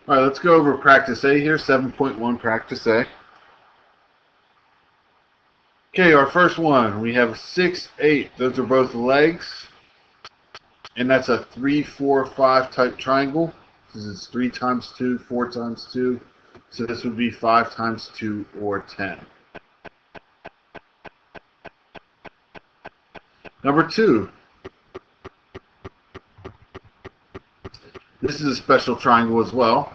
All right, let's go over practice A here, 7.1 practice A. Okay, our first one, we have 6, 8. Those are both legs, and that's a 3, 4, 5 type triangle. This is 3 times 2, 4 times 2. So this would be 5 times 2 or 10. Number 2, this is a special triangle as well.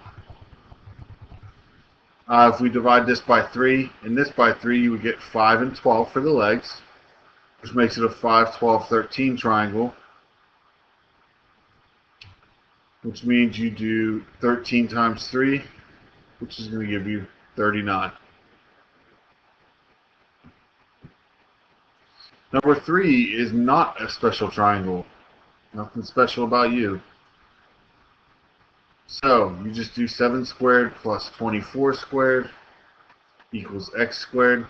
If we divide this by 3 and this by 3, you would get 5 and 12 for the legs, which makes it a 5, 12, 13 triangle, which means you do 13 times 3, which is going to give you 39. Number 3 is not a special triangle. Nothing special about you. So you just do 7 squared plus 24 squared equals x squared.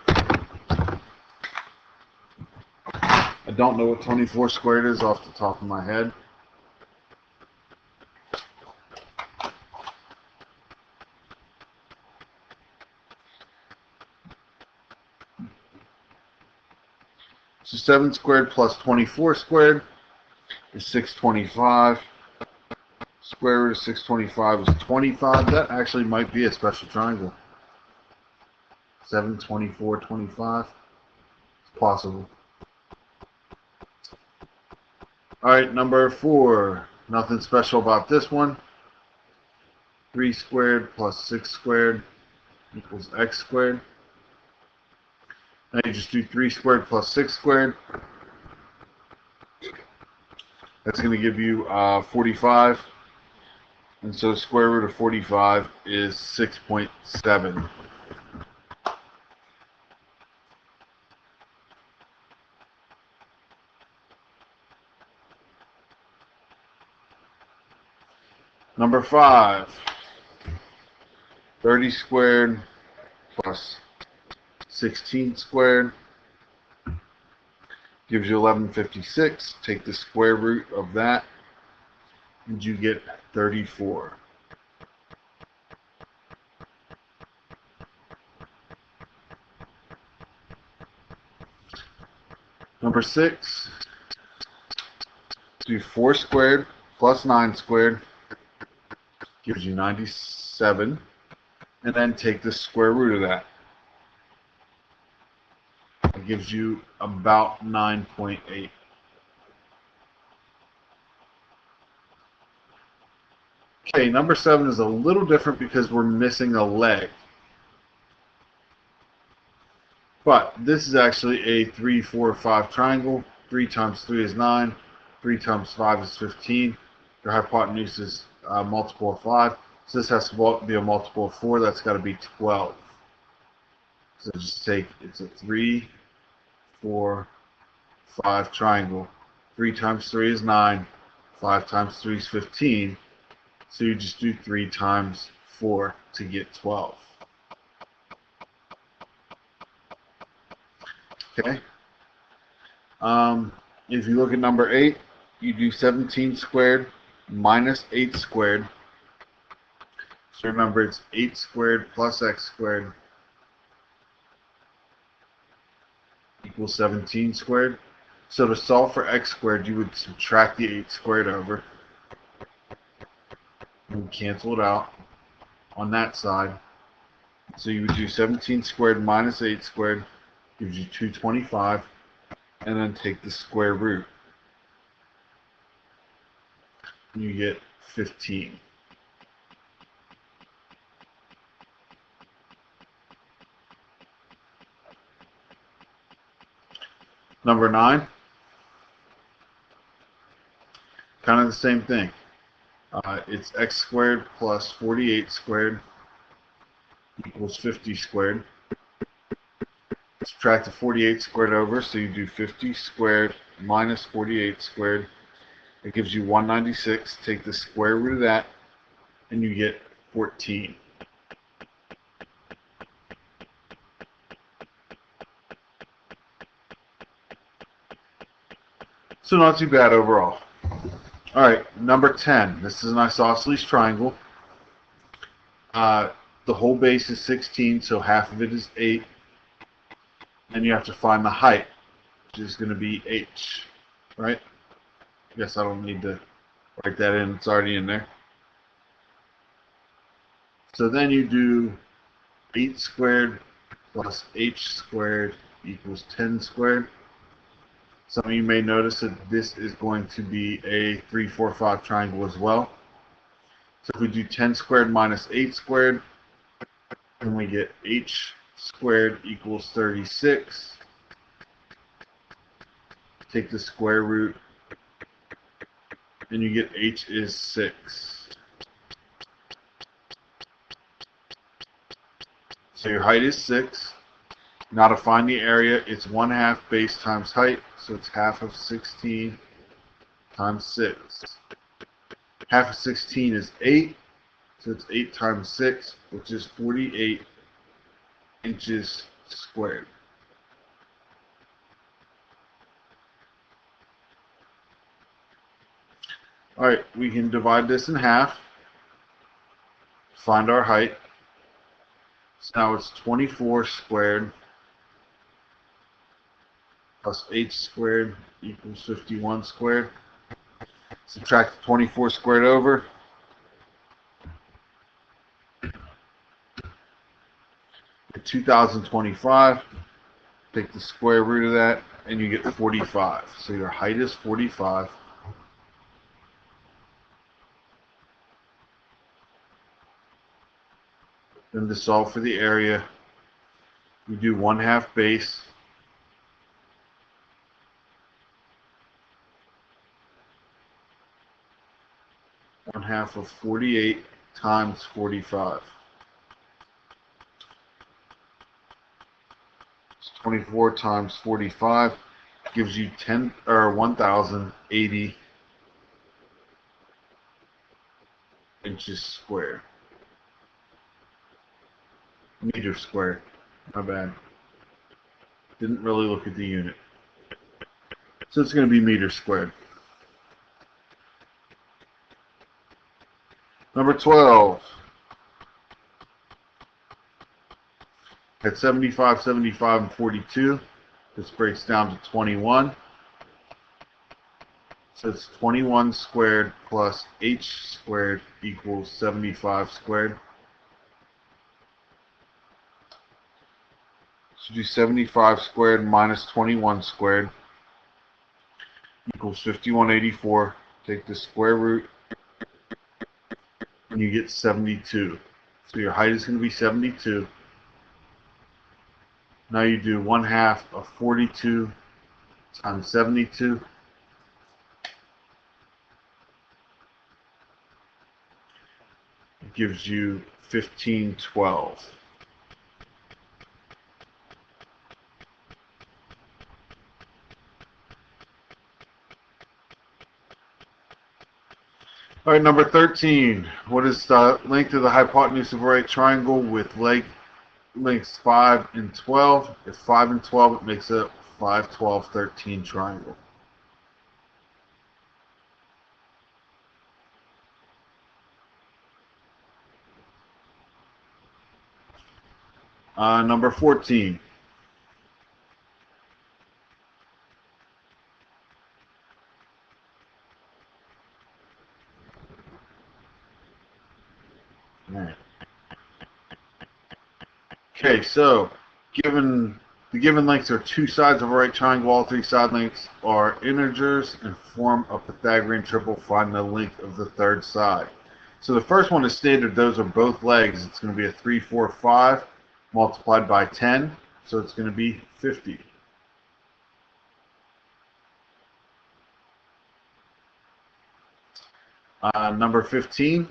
I don't know what 24 squared is off the top of my head. So 7 squared plus 24 squared is 625. Square root of 625 is 25. That actually might be a special triangle. 7, 24, 25. It's possible. Alright, number 4. Nothing special about this one. 3 squared plus 6 squared equals x squared. Now you just do 3 squared plus 6 squared. That's going to give you 45. And so square root of 45 is 6.7. Number 5. 30 squared plus 16 squared gives you 1156. Take the square root of that and you get 34. Number 6. Do 4 squared plus 9 squared gives you 97. And then take the square root of that. It gives you about 9.8. Okay, number 7 is a little different because we're missing a leg. But this is actually a 3, 4, 5 triangle. 3 times 3 is 9. 3 times 5 is 15. Your hypotenuse is a multiple of 5. So this has to be a multiple of 4. That's got to be 12. So just take, it's a 3, 4, 5 triangle. 3 times 3 is 9. 5 times 3 is 15. So you just do 3 times 4 to get 12. Okay. If you look at number 8, you do 17 squared minus 8 squared. So remember, it's 8 squared plus x squared equals 17 squared. So to solve for x squared, you would subtract the 8 squared over and cancel it out on that side. So you would do 17 squared minus 8 squared gives you 225, and then take the square root. You get 15. Number 9, kind of the same thing. It's x squared plus 48 squared equals 50 squared. Subtract the 48 squared over, so you do 50 squared minus 48 squared. It gives you 196. Take the square root of that, and you get 14. So not too bad overall. Alright, number 10. This is an isosceles triangle. The whole base is 16, so half of it is 8. Then you have to find the height, which is going to be h, right? I guess I don't need to write that in. It's already in there. So then you do 8 squared plus h squared equals 10 squared. Some of you may notice that this is going to be a 3, 4, 5 triangle as well. So if we do 10 squared minus 8 squared, then we get h squared equals 36. Take the square root, and you get h is 6. So your height is 6. Now to find the area, it's 1/2 base times height, so it's half of 16 times 6. Half of 16 is 8, so it's 8 times 6, which is 48 inches squared. Alright, we can divide this in half, find our height. So now it's 24 squared plus h squared equals 51 squared. Subtract 24 squared over. Get 2025. Take the square root of that, and you get 45. So your height is 45. Then to solve for the area, you do 1/2 base. One half of 48 times 45. It's 24 times 45 gives you 1080 inches squared. Meter squared. My bad. Didn't really look at the unit. So it's going to be meters squared. Number 12. At 75, 75, and 42, this breaks down to 21. So it's 21 squared plus h squared equals 75 squared. So do 75 squared minus 21 squared equals 5184. Take the square root, and you get 72. So your height is going to be 72. Now you do 1/2 of 42 times 72. It gives you 1512. All right, number 13. What is the length of the hypotenuse of a right triangle with lengths 5 and 12? If 5 and 12, it makes a 5, 12, 13 triangle. Number 14. Okay, so the given lengths are two sides of a right triangle. All three side lengths are integers and form a Pythagorean triple. Find the length of the third side. So the first one is standard. Those are both legs. It's going to be a 3, 4, 5 multiplied by 10. So it's going to be 50. Number 15.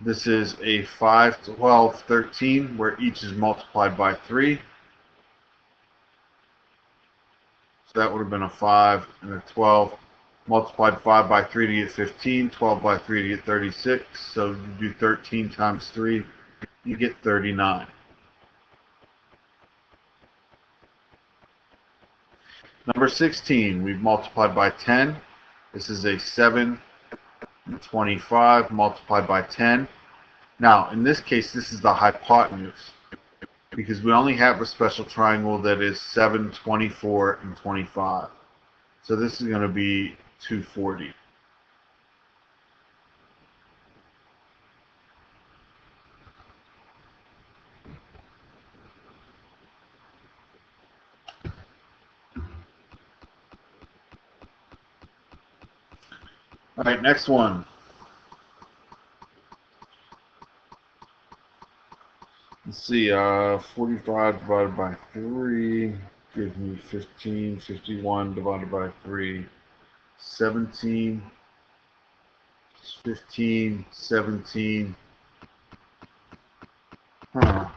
This is a 5, 12, 13, where each is multiplied by 3. So that would have been a 5 and a 12. Multiplied 5 by 3 to get 15, 12 by 3 to get 36. So you do 13 times 3, you get 39. Number 16, we've multiplied by 10. This is a 7 and 25 multiplied by 10. Now, in this case, this is the hypotenuse, because we only have a special triangle that is 7, 24, and 25. So this is going to be 240. All right, next one. Let's see, 45 divided by 3 gives me 15. 51 divided by 3, 17. 15, 17. Huh.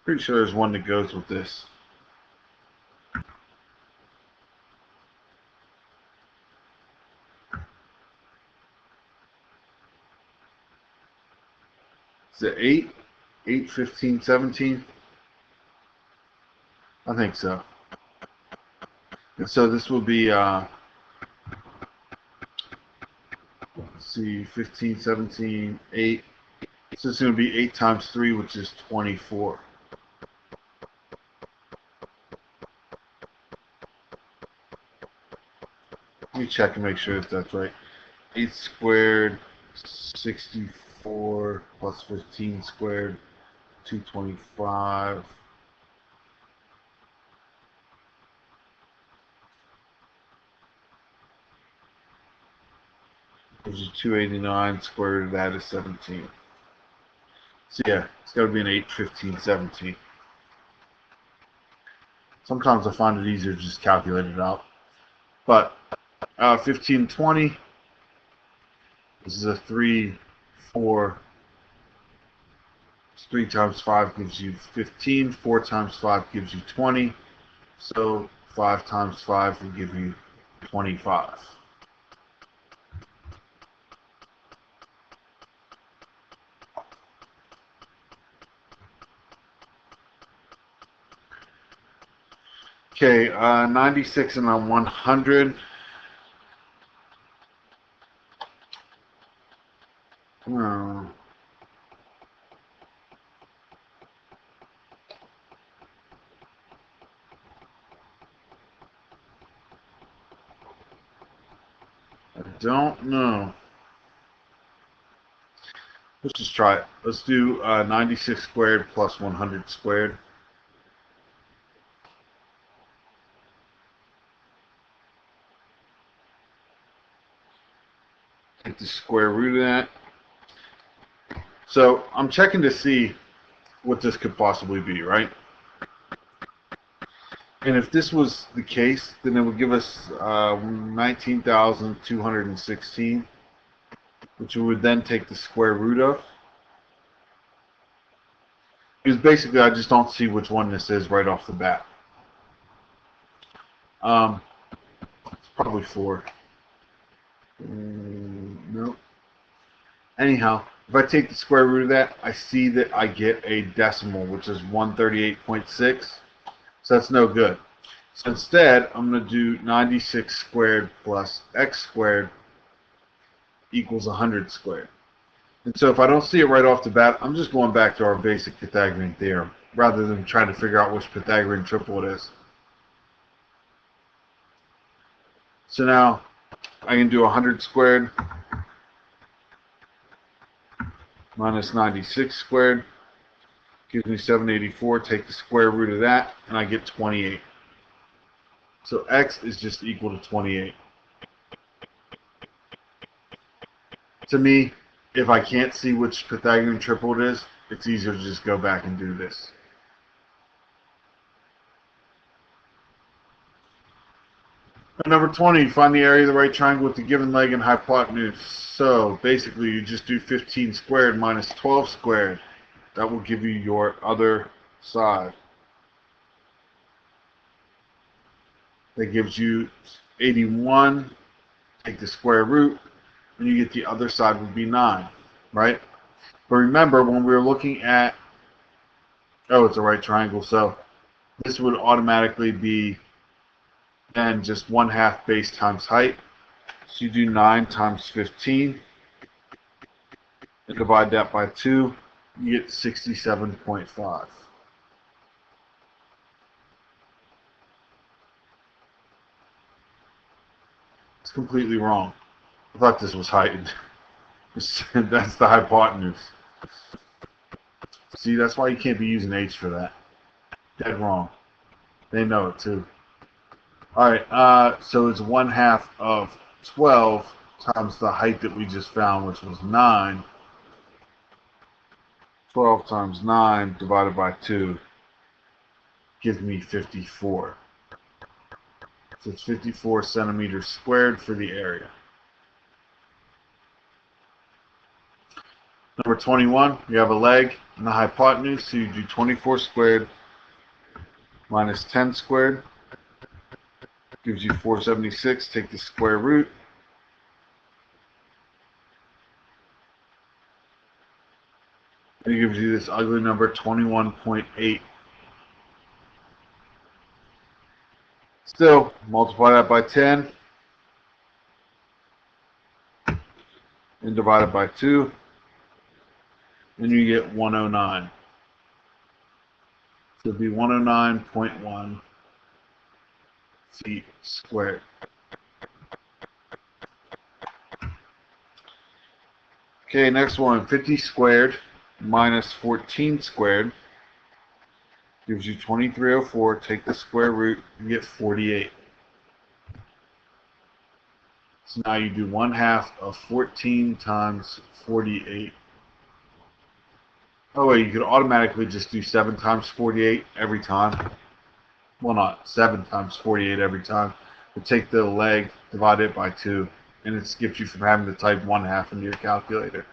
Pretty sure there's one that goes with this. Is it 8? 8, 15, 17? I think so. And so this will be, let's see, 15, 17, 8. So it's going to be 8 times 3, which is 24. Let me check and make sure that that's right. 8 squared, 64, plus 15 squared, 225. Gives you 289, square root of that is 17. So yeah, it's got to be an 8, 15, 17. Sometimes I find it easier to just calculate it out. But 15, 20, this is a 3, 4. 3 times 5 gives you 15. 4 times 5 gives you 20. So 5 times 5 will give you 25. Okay, 96 and a 100. I don't know. Let's just try it. Let's do 96 squared plus 100 squared. Take the square root of that. So I'm checking to see what this could possibly be, right? And if this was the case, then it would give us 19,216, which we would then take the square root of. Because basically I just don't see which one this is right off the bat. It's probably 4. Nope. Anyhow, if I take the square root of that, I see that I get a decimal, which is 138.6. So that's no good. So instead, I'm going to do 96 squared plus x squared equals 100 squared. And so if I don't see it right off the bat, I'm just going back to our basic Pythagorean theorem, rather than trying to figure out which Pythagorean triple it is. So now, I can do 100 squared minus 96 squared. Gives me 784. Take the square root of that, and I get 28. So x is just equal to 28. To me, if I can't see which Pythagorean triple it is, it's easier to just go back and do this. Number 20, find the area of the right triangle with the given leg and hypotenuse. So basically, you just do 15 squared minus 12 squared. That will give you your other side. That gives you 81. Take the square root, and you get the other side would be 9, right? But remember, when we were looking at, oh, it's a right triangle, so this would automatically be then just 1/2 base times height. So you do 9 times 15. and divide that by 2, you get 67.5. It's completely wrong. I thought this was heightened. That's the hypotenuse. See, that's why you can't be using H for that. Dead wrong. They know it too. Alright, so it's 1/2 of 12 times the height that we just found, which was 9. 12 times 9 divided by 2 gives me 54. So it's 54 centimeters squared for the area. Number 21, you have a leg and the hypotenuse, so you do 24 squared minus 10 squared. Gives you 476. Take the square root. And it gives you this ugly number, 21.8. Still, multiply that by 10 and divide it by 2, and you get 109. So it'd be 109.1 feet squared. Okay, next one, 50 squared minus 14 squared gives you 2304. Take the square root and get 48. So now you do 1/2 of 14 times 48. Oh wait, you could automatically just do 7 times 48 every time. Well, not 7 times 48 every time, but take the leg, divide it by 2, and it skips you from having to type 1/2 into your calculator.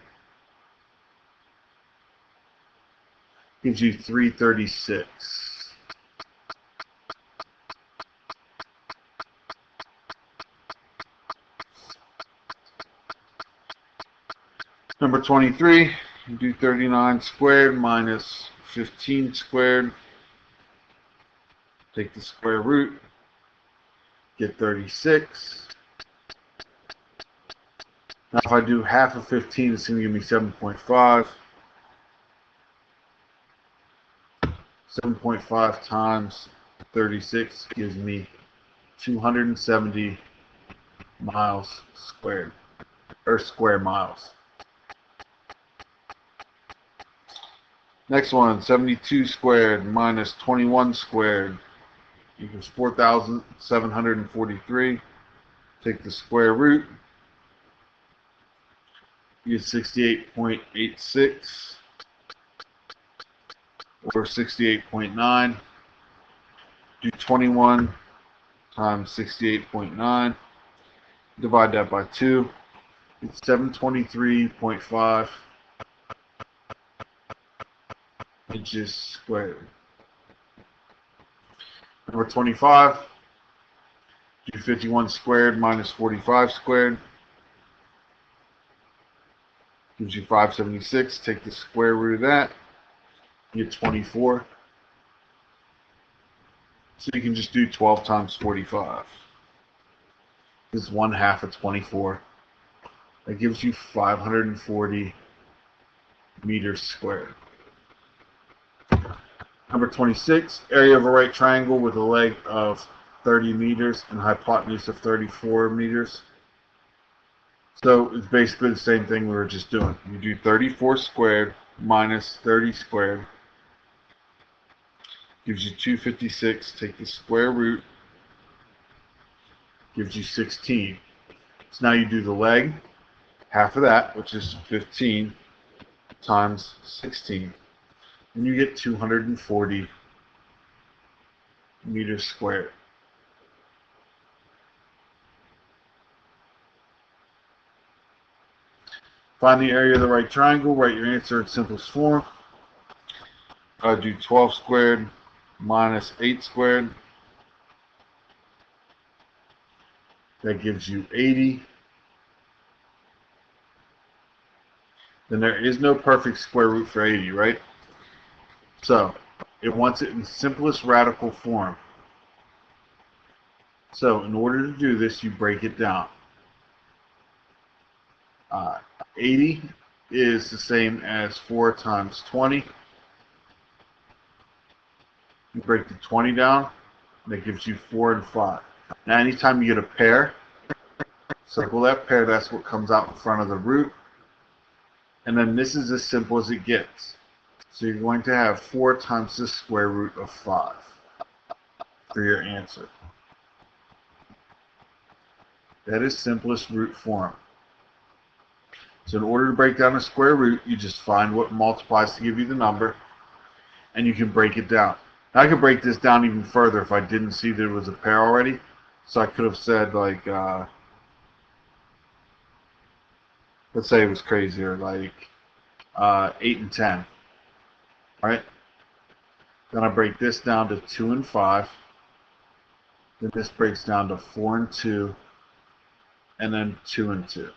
Gives you 336. Number 23, you do 39 squared minus 15 squared. Take the square root, get 36. Now if I do 1/2 of 15, it's going to give me 7.5. 7.5 times 36 gives me 270 miles squared, or square miles. Next one, 72 squared minus 21 squared equals 4,743. Take the square root, you get 68.86 or 68.9. Do 21 times 68.9. Divide that by 2. It's 723.5 inches squared. Number 25. Do 51 squared minus 45 squared. Gives you 576. Take the square root of that. You get 24. So you can just do 12 times 45. This is 1/2 of 24. That gives you 540 meters squared. Number 26, area of a right triangle with a leg of 30 meters and hypotenuse of 34 meters. So it's basically the same thing we were just doing. You do 34 squared minus 30 squared. Gives you 256. Take the square root. Gives you 16. So now you do the leg. 1/2 of that, which is 15, times 16. And you get 240 meters squared. Find the area of the right triangle. Write your answer in simplest form. Do 12 squared minus 8 squared. That gives you 80. Then there is no perfect square root for 80, right? So it wants it in simplest radical form. So in order to do this, you break it down. 80 is the same as 4 times 20. You break the 20 down, and that gives you 4 and 5. Now, anytime you get a pair, circle that pair, that's what comes out in front of the root. And then this is as simple as it gets. So you're going to have 4 times the square root of 5 for your answer. That is simplest root form. So in order to break down a square root, you just find what multiplies to give you the number, and you can break it down. Now, I could break this down even further if I didn't see there was a pair already. So I could have said, like, let's say it was crazier, like 8 and 10. Right? Then I break this down to 2 and 5. Then this breaks down to 4 and 2. And then 2 and 2.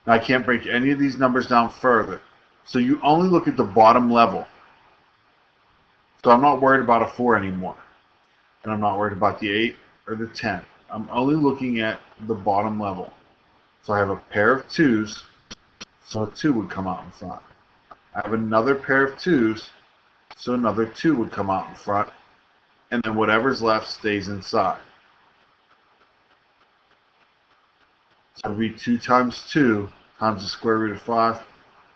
Now, I can't break any of these numbers down further. So you only look at the bottom level. So I'm not worried about a 4 anymore. And I'm not worried about the 8 or the 10. I'm only looking at the bottom level. So I have a pair of 2s. So a 2 would come out in front. I have another pair of 2s. So another 2 would come out in front. And then whatever's left stays inside. So it would be 2 times 2 times the square root of 5,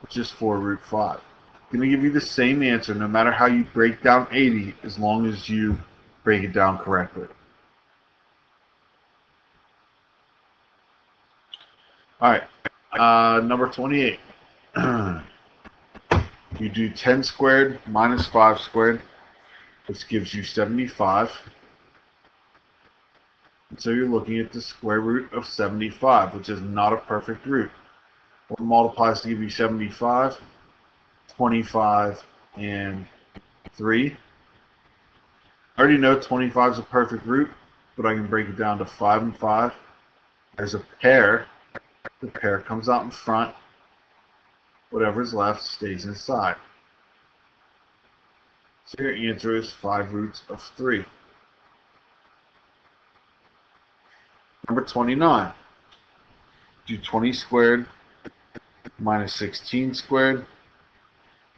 which is 4 root 5. I'm going to give you the same answer no matter how you break down 80, as long as you break it down correctly. Alright, number 28. You do 10 squared minus 5 squared, which gives you 75. So you're looking at the square root of 75, which is not a perfect root. What multiplies to give you 75? 25 and 3. I already know 25 is a perfect root, but I can break it down to 5 and 5. There's a pair. The pair comes out in front. Whatever's left stays inside. So your answer is 5 roots of 3. Number 29. Do 20 squared minus 16 squared.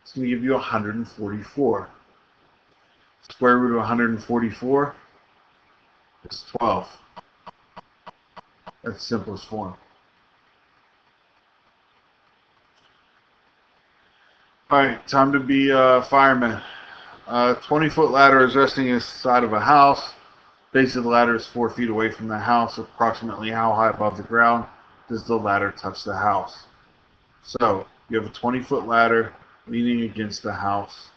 It's going to give you 144. Square root of 144 is 12. That's the simplest form. Alright, time to be a fireman. A 20-foot ladder is resting inside of a house. Base of the ladder is 4 feet away from the house. Approximately how high above the ground does the ladder touch the house? So, you have a 20-foot ladder leaning against the house.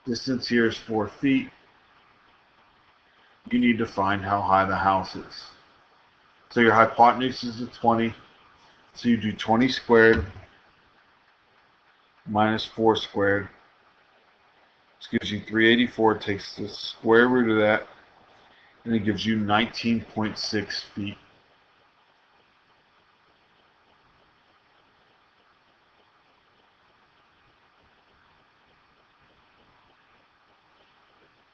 Distance here is 4 feet. You need to find how high the house is. So your hypotenuse is 20. So you do 20 squared minus 4 squared. This gives you 384. It takes the square root of that, and it gives you 19.6 feet.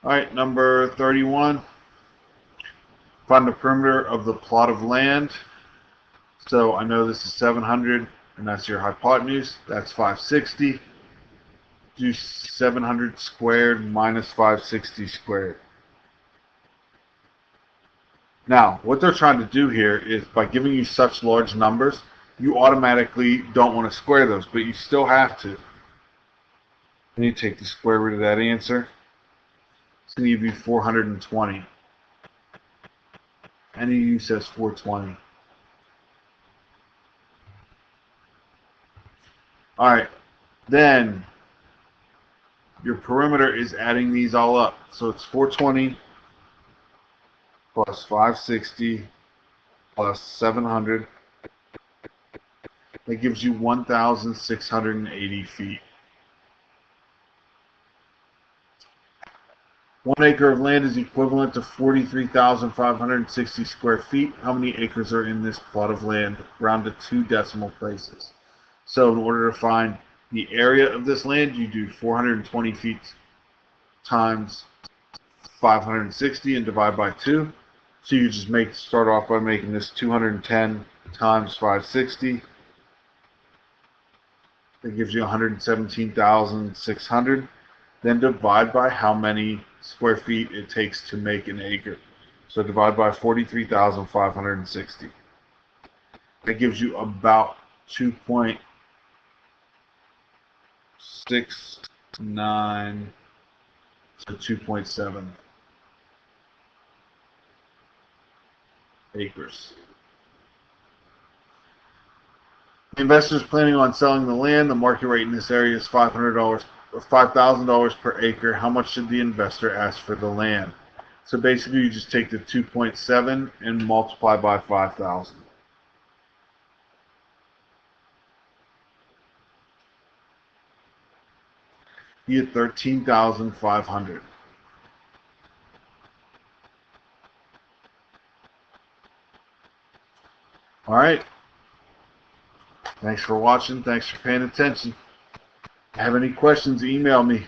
Alright, number 31. Find the perimeter of the plot of land. So I know this is 700, and that's your hypotenuse. That's 560. Do 700 squared minus 560 squared. Now, what they're trying to do here is, by giving you such large numbers, you automatically don't want to square those, but you still have to. Then you take the square root of that answer. It's going to give you 420. NEU says 420. Alright, then your perimeter is adding these all up. So it's 420 plus 560 plus 700. That gives you 1,680 feet. 1 acre of land is equivalent to 43,560 square feet. How many acres are in this plot of land? Round to 2 decimal places. So in order to find the area of this land, you do 420 feet times 560 and divide by 2. So you just start off by making this 210 times 560. That gives you 117,600. Then divide by how many square feet it takes to make an acre. So divide by 43,560. That gives you about 2.69 to 2.7 acres. The investor is planning on selling the land. The market rate in this area is $500 or $5,000 per acre. How much should the investor ask for the land? So basically, you just take the 2.7 and multiply by 5,000. You get 13,500. All right. Thanks for watching. Thanks for paying attention. If you have any questions, email me.